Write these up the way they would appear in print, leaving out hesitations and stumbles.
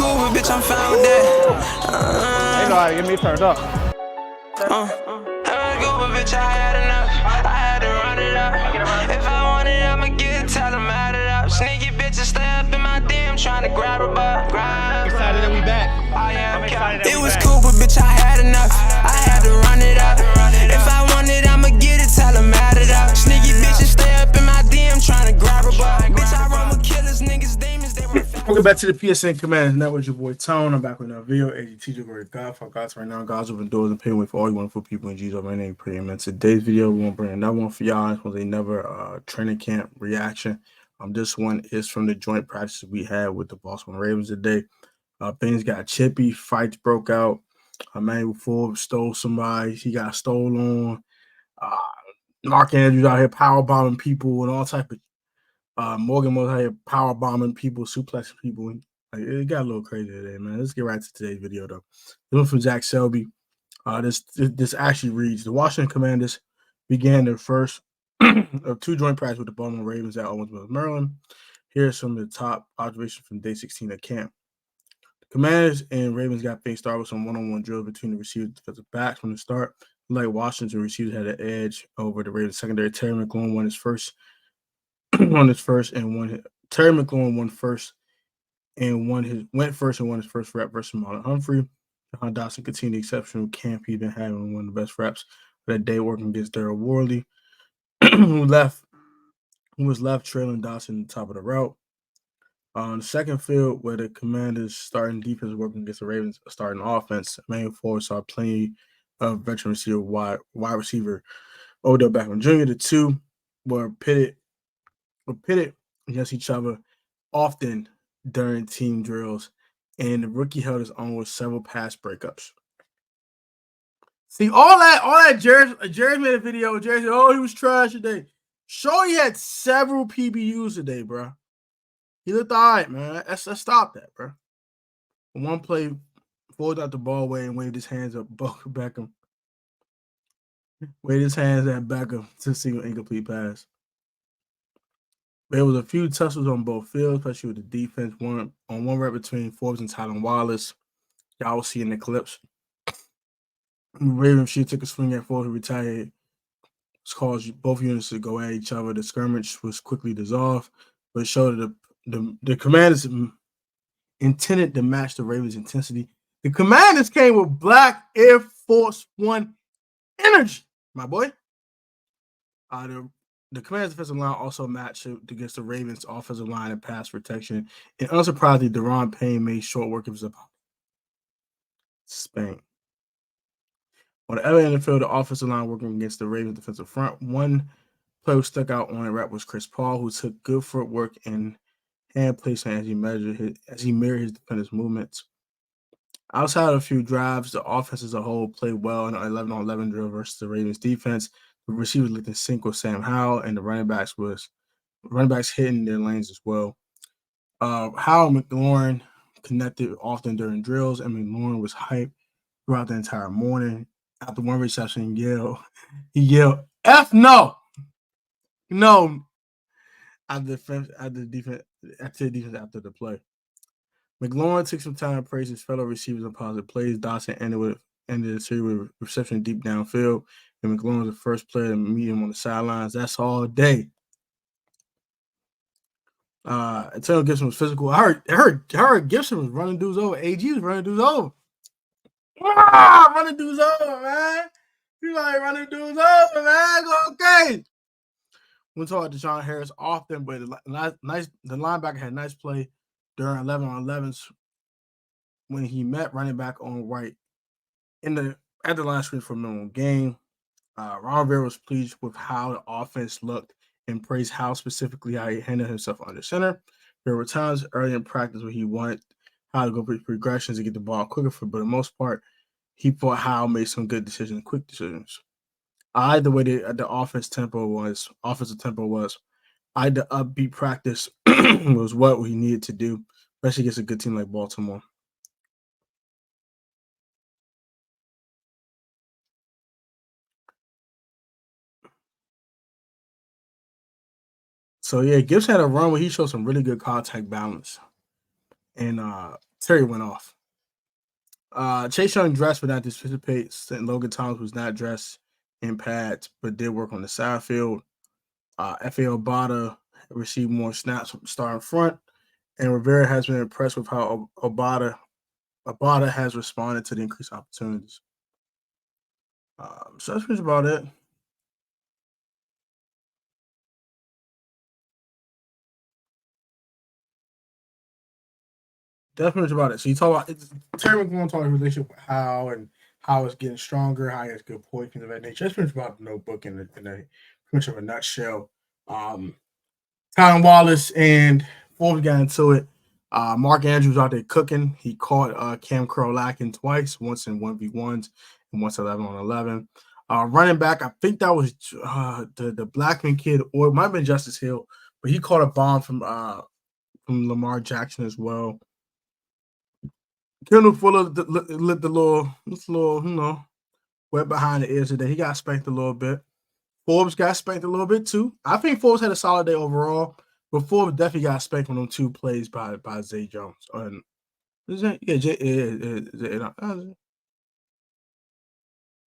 cool, but bitch, I'm fine with that. They know how to get me turned up. Bitch, I had enough. I had to run it up. If I want it, I'ma get it, tell them add it up. Sneaky bitches stay up in my DM trying to grab her butt. I'm excited that we back. I'm excited that it was cool, but bitch, I had enough. I had to run it up. If I want it, I'ma get it, tell them add it up. Sneaky bitches stay up in my DM trying to grab her butt. Bitch, I run with killers, niggas, demons, they run fast. Welcome back to the PSN Commanders Network. Your boy Tone. I'm back with another video. As you teacher, great God for God's right now. God's open doors and paving way for all you wonderful people in Jesus. My name, pretty man. Today's video, we're gonna bring another one for y'all. This was another training camp reaction. This one is from the joint practices we had with the Baltimore Ravens today. Things got chippy, fights broke out. Emmanuel Forbes stole somebody. He got stolen on. Mark Andrews out here power bombing people and all type of. Morgan was out here power bombing people, suplexing people. It got a little crazy today, man. Let's get right to today's video, though. This one from Zach Selby. This actually reads: the Washington Commanders began their first of two joint practices with the Baltimore Ravens at Owensville, Maryland. Here's some of the top observations from day 16 of camp. The Commanders and Ravens got things started with some one-on-one drills between the receivers and defensive backs from the start. Like Washington, receivers had an edge over the Ravens secondary. Terry McLaurin won his first. Terry McLaurin went first and won his first rep versus Marlon Humphrey. Jahan Dotson continued the exceptional camp he's been having, one of the best reps that day working against Daryl Worley, who was left trailing Dotson at the top of the route. On the second field, where the Commanders starting defense working against the Ravens starting offense, Emmanuel Forbes saw plenty of veteran receiver wide receiver Odell Beckham Jr. The two were pitted against each other often during team drills, and the rookie held his own with several pass breakups. See, all that Jeris made a video. Jeris said, oh, he was trash today. Shorty had several PBUs today, bro. He looked all right, man. Let's stop that, bro. One play, pulled out the ball away and waved his hands up Beckham. Waved his hands at Beckham to see an incomplete pass. There was a few tussles on both fields, especially with the defense. One rep between Forbes and Tylan Wallace. Y'all will see in the clips. Ravens took a swing at Forbes, who retaliated. It caused both units to go at each other. The skirmish was quickly dissolved, but it showed that the Commanders intended to match the Ravens' intensity. The Commanders came with Black Air Force One energy, my boy. The Commanders' defensive line also matched against the Ravens' offensive line in pass protection. And unsurprisingly, Deron Payne made short work of his opponent. Spain. On the other end of the field, the offensive line working against the Ravens' defensive front. One player who stuck out on the rep was Chris Paul, who took good footwork and hand placement as he mirrored his defenders' movements. Outside of a few drives, the offense as a whole played well in an 11-on-11 drill versus the Ravens' defense. The receivers looked in sync with Sam Howell, and the running backs hitting their lanes as well. Howell and McLaurin connected often during drills, and McLaurin was hyped throughout the entire morning. After one reception, he yelled, "F no!" No, after the defense after the play. McLaurin took some time to praise his fellow receivers on positive plays. Dotson ended the series with reception deep downfield, and McLaurin was the first player to meet him on the sidelines. That's all day. Antonio Gibson was physical. I heard Gibson was running dudes over. AG was running dudes over. Running dudes over, man. You like running dudes over, man. Go okay. We talk to John Harris often, but the linebacker had a nice play during 11-on-11s when he met running back on right at the line screen for a minimum gain. Ron Rivera was pleased with how the offense looked and praised how specifically how he handled himself under center. There were times early in practice where he wanted how to go through progressions to get the ball quicker, but for the most part, he thought Howell made some good decisions, quick decisions. I like the way the offensive tempo was. I like the upbeat practice was what we needed to do, especially against a good team like Baltimore. So yeah, Gibbs had a run where he showed some really good contact balance. And Terry went off. Chase Young dressed but not anticipates, and Logan Thomas was not dressed in pads but did work on the side field. F.A. Obata received more snaps from the starting front, and Rivera has been impressed with how Obata has responded to the increased opportunities. So that's pretty about it. Definitely about it. So you talk about Terry McMillan talking relationship with how it's getting stronger, how he has good points, things of that nature. That's pretty much about the notebook in a pretty much of a nutshell. Tyron Wallace and Forbes got into it. Mark Andrews out there cooking. He caught Cam Curl lacking twice, once in 1v1s and once 11-on-11. Running back, I think that was the Blackman kid, or it might have been Justice Hill, but he caught a bomb from Lamar Jackson as well. Kendall Fuller lit the little, wet behind the ears today. He got spanked a little bit. Forbes got spanked a little bit too. I think Forbes had a solid day overall, but Forbes definitely got spanked on them 2 plays by Zay Jones.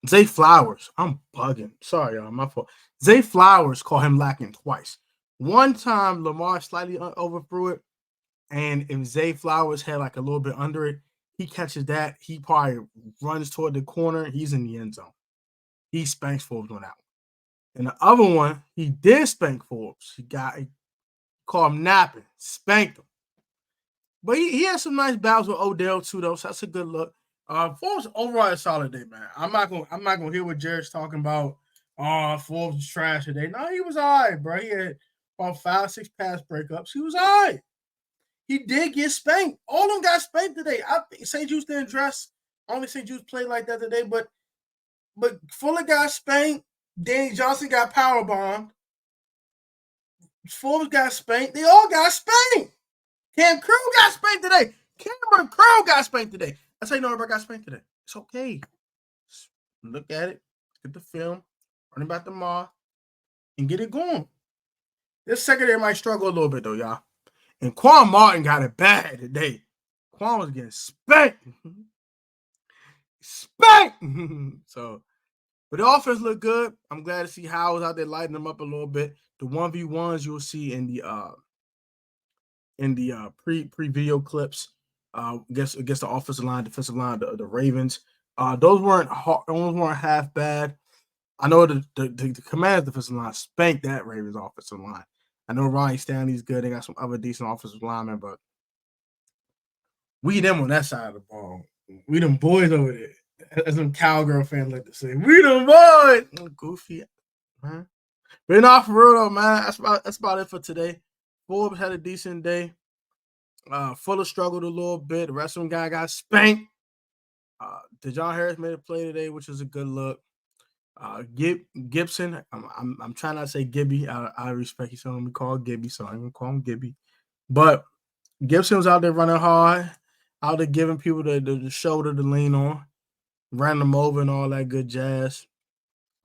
Zay Flowers. I'm bugging. Sorry, y'all. My fault. Zay Flowers caught him lacking twice. One time, Lamar slightly overthrew it, and if Zay Flowers had like a little bit under it, he catches that. He probably runs toward the corner. He's in the end zone. He spanks Forbes on that one. And the other one, he did spank Forbes. He called him napping, spanked him. But he had some nice battles with Odell too, though. So that's a good look. Forbes overall a solid day, man. I'm not gonna hear what Jeris talking about. Forbes was trash today. No, he was all right, bro. He had about 5-6 pass breakups. He was all right. He did get spanked. All of them got spanked today. I think St. Jude's didn't dress. Only St. Jude's played like that today, but Fuller got spanked. Danny Johnson got powerbombed. Forbes got spanked. They all got spanked. Cam Curl got spanked today. Cameron Curl got spanked today. That's how you know everybody got spanked today. It's okay. Just look at it. Get the film. Run about the mall. And get it going. This secondary might struggle a little bit, though, y'all. And Quan Martin got it bad today. Quan was getting spanked. Spanked! So, but the offense looked good. I'm glad to see Howard's out there lighting them up a little bit. The 1v1s you'll see in the pre-video clips against the offensive line, defensive line, the Ravens. Those weren't half bad. I know the Commanders defensive line spanked that Ravens offensive line. I know Ronnie Stanley's good. They got some other decent offensive linemen, but we them on that side of the ball. We them boys over there. As some cowgirl fans like to say, we them boys. Goofy, man. But not for real though, man. That's about it for today. Forbes had a decent day. Fuller struggled a little bit. The rest of them guy got spanked. DeJohn Harris made a play today, which is a good look. Gibson, I'm trying not to say Gibby. I respect you, so I'm gonna call Gibby, so I'm gonna call him Gibby. But Gibson was out there running hard, out there giving people the shoulder to lean on, ran them over and all that good jazz.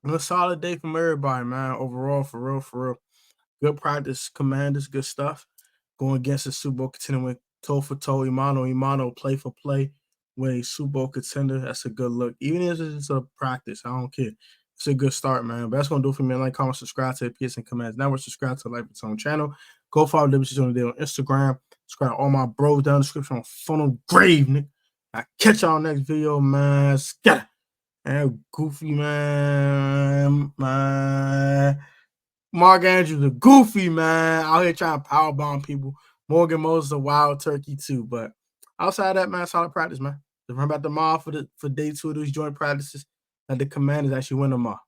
And a solid day from everybody, man. Overall, for real. Good practice, Commanders, good stuff. Going against the Super Bowl contender with toe for toe, Imano, play for play with a Super Bowl contender. That's a good look. Even if it's a practice, I don't care. It's a good start, man. But that's going to do it for me. Like, comment, subscribe to the PSN Commanders Network. Subscribe to Life Its Own channel. Go follow WC on the day on Instagram. Subscribe to all my bros down in the description on Funnel Grave, Nick. I catch y'all next video, man. Scatter. And goofy, man. Mark Andrews, a goofy, man. Out here trying to powerbomb people. Morgan Moses, a wild turkey, too. But outside of that, man, solid practice, man. Just run back the mall for day 2 of these joint practices. That the Commanders actually win them all.